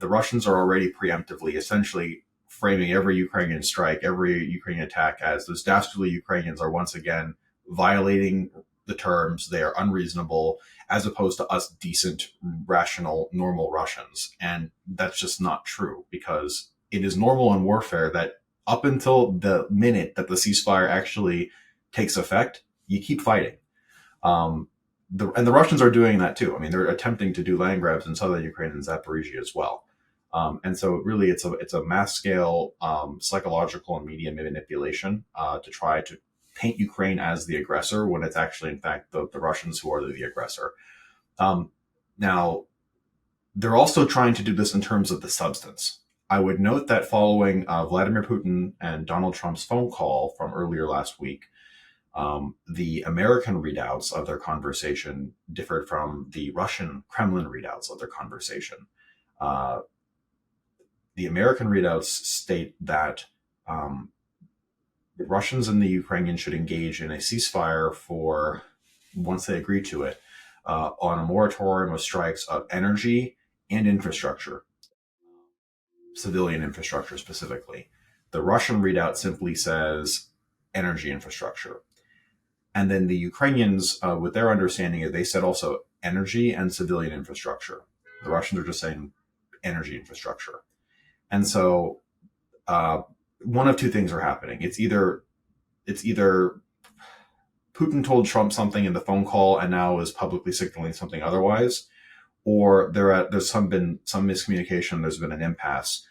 the Russians are already preemptively, essentially framing every Ukrainian strike, every Ukrainian attack as those dastardly Ukrainians are once again violating the terms. They are unreasonable, as opposed to us decent, rational, normal Russians. And that's just not true, because it is normal in warfare that up until the minute that the ceasefire actually takes effect, you keep fighting. And the Russians are doing that too. I mean, they're attempting to do land grabs in southern Ukraine and Zaporizhia as well. And so really it's a mass scale psychological and media manipulation to try to paint Ukraine as the aggressor when it's actually, in fact, the Russians who are the aggressor. Now, they're also trying to do this in terms of the substance. I would note that following Vladimir Putin and Donald Trump's phone call from earlier last week, the American readouts of their conversation differed from the Russian Kremlin readouts of their conversation. The American readouts state that the Russians and the Ukrainians should engage in a ceasefire for, once they agree to it, on a moratorium of strikes of energy and infrastructure, civilian infrastructure specifically. The Russian readout simply says energy infrastructure. And then the Ukrainians, with their understanding, they said also energy and civilian infrastructure. The Russians are just saying energy infrastructure. And so one of two things are happening. It's either Putin told Trump something in the phone call and now is publicly signaling something otherwise, or there's been some miscommunication, there's been an impasse,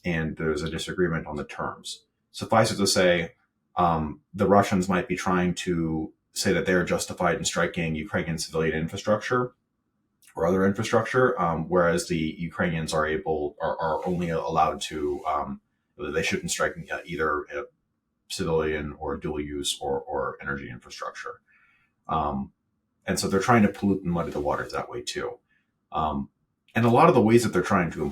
and there's a disagreement on the terms. Suffice it to say, the Russians might be trying to say that they're justified in striking Ukrainian civilian infrastructure or other infrastructure, whereas the Ukrainians are only allowed to, they shouldn't strike either civilian or dual use or energy infrastructure. And so they're trying to pollute and muddy the waters that way too. And a lot of the ways that they're trying to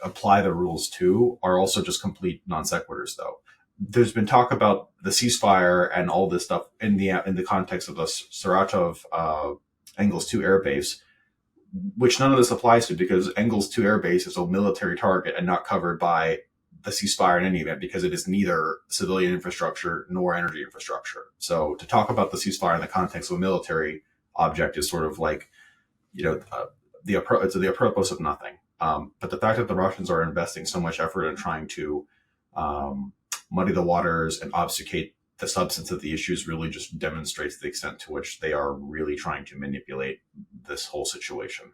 apply the rules to are also just complete non sequiturs, though. There's been talk about the ceasefire and all this stuff in the context of the Saratov Engels 2 Air Base, which none of this applies to, because Engels 2 Air Base is a military target and not covered by the ceasefire in any event, because it is neither civilian infrastructure nor energy infrastructure. So to talk about the ceasefire in the context of a military object is sort of like, it's the apropos of nothing. But the fact that the Russians are investing so much effort in trying to muddy the waters and obfuscate the substance of the issues really just demonstrates the extent to which they are really trying to manipulate this whole situation.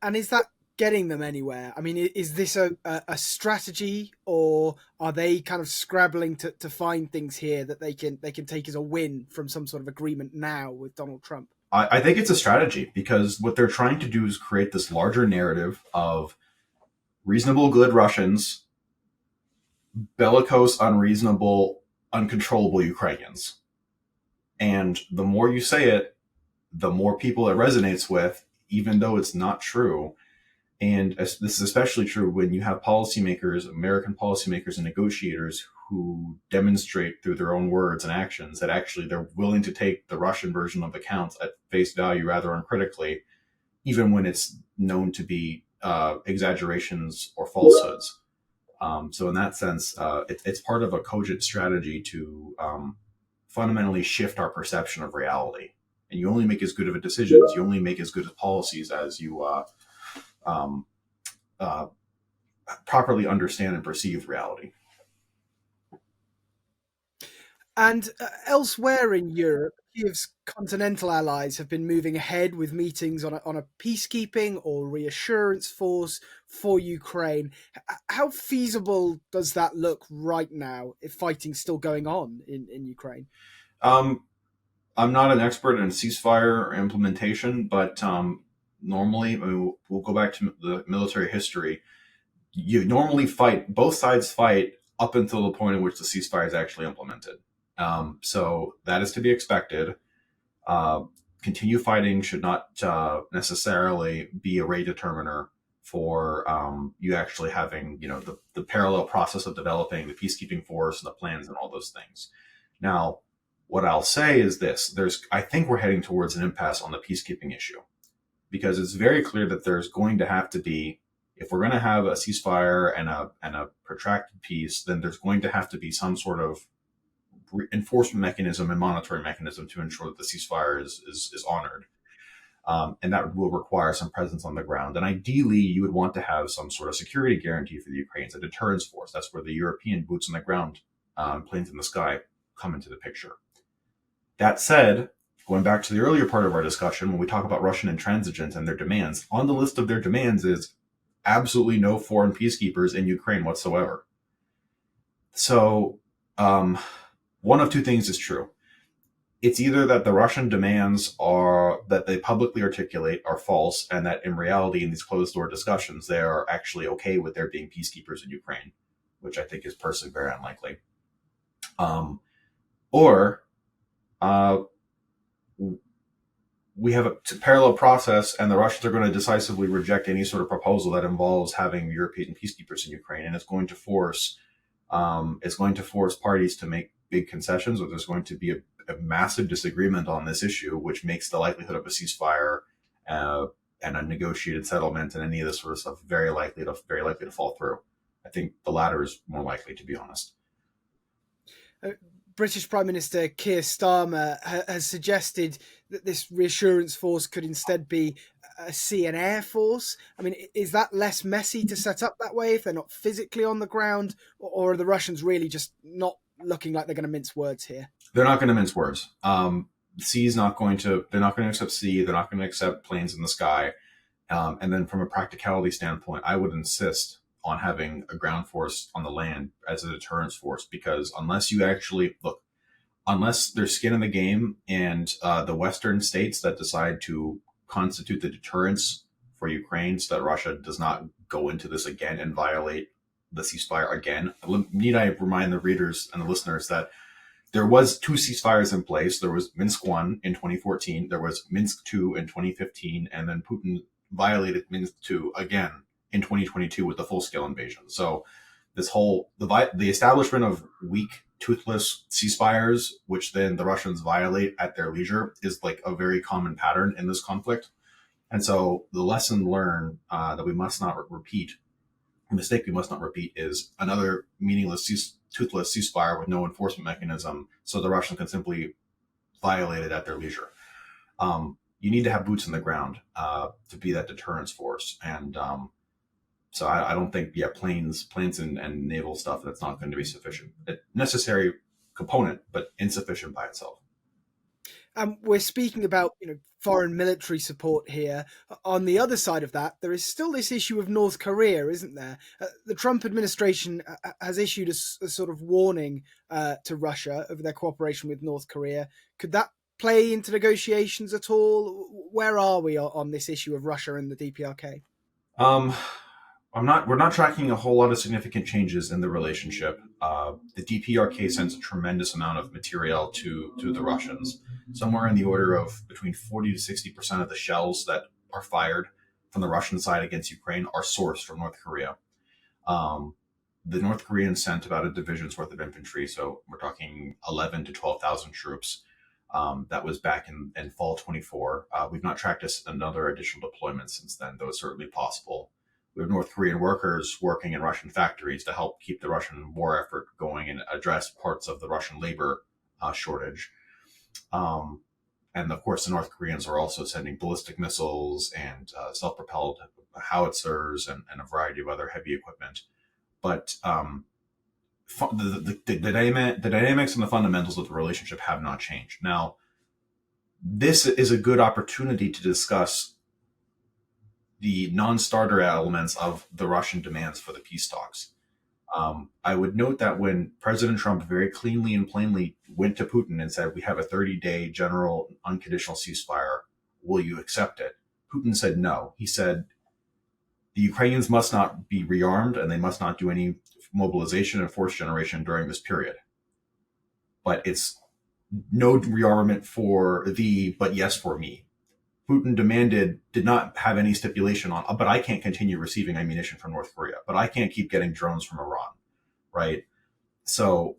And is that getting them anywhere? I mean, is this a strategy, or are they kind of scrabbling to find things here that they can take as a win from some sort of agreement now with Donald Trump? I think it's a strategy, because what they're trying to do is create this larger narrative of reasonable, good Russians, bellicose, unreasonable, uncontrollable Ukrainians. And the more you say it, the more people it resonates with, even though it's not true. And this is especially true when you have policymakers, American policymakers and negotiators, who demonstrate through their own words and actions that actually they're willing to take the Russian version of accounts at face value rather uncritically, even when it's known to be exaggerations or falsehoods. So in that sense, it's part of a cogent strategy to fundamentally shift our perception of reality. And you only make as good of a decisions, you only make as good of policies as you properly understand and perceive reality. And elsewhere in Europe, Kiev's continental allies have been moving ahead with meetings on a peacekeeping or reassurance force for Ukraine. How feasible does that look right now, if fighting's still going on in Ukraine? I'm not an expert in ceasefire implementation, but normally, I mean, we'll go back to the military history. You normally fight, both sides fight up until the point in which the ceasefire is actually implemented. So that is to be expected. Continue fighting should not necessarily be a rate determiner for you actually having, the parallel process of developing the peacekeeping force and the plans and all those things. Now, what I'll say is this: I think we're heading towards an impasse on the peacekeeping issue. because it's very clear that there's going to have to be, if we're going to have a ceasefire and a protracted peace, then there's going to have to be some sort of enforcement mechanism and monitoring mechanism to ensure that the ceasefire is honored. And that will require some presence on the ground. And ideally, you would want to have some sort of security guarantee for the Ukrainians, a deterrence force. That's where the European boots on the ground, planes in the sky, come into the picture. That said, going back to the earlier part of our discussion, when we talk about Russian intransigence and their demands, on the list of their demands is absolutely no foreign peacekeepers in Ukraine whatsoever. So, one of two things is true. It's either that the Russian demands are that they publicly articulate are false, and that in reality, in these closed door discussions, they are actually okay with there being peacekeepers in Ukraine, which I think is personally very unlikely. Or we have a parallel process, and the Russians are going to decisively reject any sort of proposal that involves having European peacekeepers in Ukraine, and it's going to force parties to make big concessions, or there's going to be a massive disagreement on this issue, which makes the likelihood of a ceasefire and a negotiated settlement and any of this sort of stuff very likely to fall through. I think the latter is more likely, to be honest. British Prime Minister Keir Starmer has suggested that this reassurance force could instead be a sea and air force. I mean, is that less messy to set up that way if they're not physically on the ground, or are the Russians really just not looking like they're going to mince words here? They're not going to mince words. They're not going to accept sea. They're not going to accept planes in the sky. And then from a practicality standpoint, I would insist on having a ground force on the land as a deterrence force, because unless there's skin in the game, and the Western states that decide to constitute the deterrence for Ukraine so that Russia does not go into this again and violate the ceasefire again. Need I remind the readers and the listeners that there was 2 ceasefires in place. There was Minsk 1 in 2014. There was Minsk 2 in 2015. And then Putin violated Minsk 2 again in 2022 with the full-scale invasion. So this whole, the establishment of weak, toothless ceasefires, which then the Russians violate at their leisure, is like a very common pattern in this conflict. And so the lesson learned that we must not repeat, a mistake we must not repeat, is another meaningless, toothless ceasefire with no enforcement mechanism, so the Russians can simply violate it at their leisure. You need to have boots on the ground to be that deterrence force. And so I don't think, planes and naval stuff, that's not going to be sufficient. A necessary component, but insufficient by itself. We're speaking about foreign military support here. On the other side of that, there is still this issue of North Korea, isn't there? The Trump administration has issued a sort of warning to Russia over their cooperation with North Korea. Could that play into negotiations at all? Where are we on this issue of Russia and the DPRK? We're not tracking a whole lot of significant changes in the relationship. The DPRK sends a tremendous amount of material to the Russians. Somewhere in the order of between 40 to 60% of the shells that are fired from the Russian side against Ukraine are sourced from North Korea. The North Koreans sent about a division's worth of infantry, so we're talking 11 to 12,000 troops. That was back in fall 24. We've not tracked another additional deployment since then, though it's certainly possible. We have North Korean workers working in Russian factories to help keep the Russian war effort going and address parts of the Russian labor shortage. And of course, the North Koreans are also sending ballistic missiles and self-propelled howitzers and a variety of other heavy equipment. But the dynamics and the fundamentals of the relationship have not changed. Now, this is a good opportunity to discuss the non-starter elements of the Russian demands for the peace talks. I would note that when President Trump very cleanly and plainly went to Putin and said, we have a 30-day general unconditional ceasefire, will you accept it? Putin said no. He said the Ukrainians must not be rearmed and they must not do any mobilization and force generation during this period. But it's no rearmament for thee, but yes for me. Putin did not have any stipulation on, but I can't continue receiving ammunition from North Korea, but I can't keep getting drones from Iran, right? So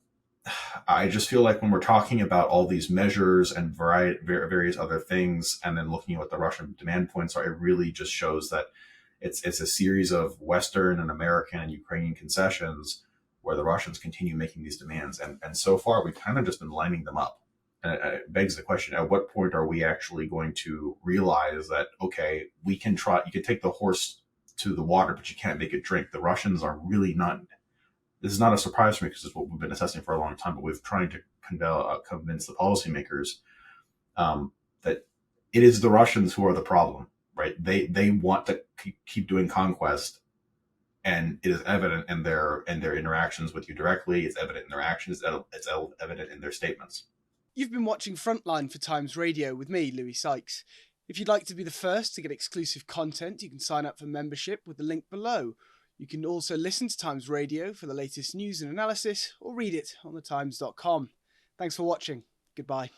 I just feel like when we're talking about all these measures and various other things, and then looking at what the Russian demand points are, it really just shows that it's a series of Western and American and Ukrainian concessions where the Russians continue making these demands, and so far we've kind of just been lining them up. And it begs the question: at what point are we actually going to realize that, okay, we can try? You can take the horse to the water, but you can't make it drink. The Russians are really not. This is not a surprise to me because it's what we've been assessing for a long time. But we've trying to convince the policymakers that it is the Russians who are the problem, right? They want to keep doing conquest, and it is evident in their interactions with you directly. It's evident in their actions. It's evident in their statements. You've been watching Frontline for Times Radio with me, Louis Sykes. If you'd like to be the first to get exclusive content, you can sign up for membership with the link below. You can also listen to Times Radio for the latest news and analysis, or read it on thetimes.com. Thanks for watching. Goodbye.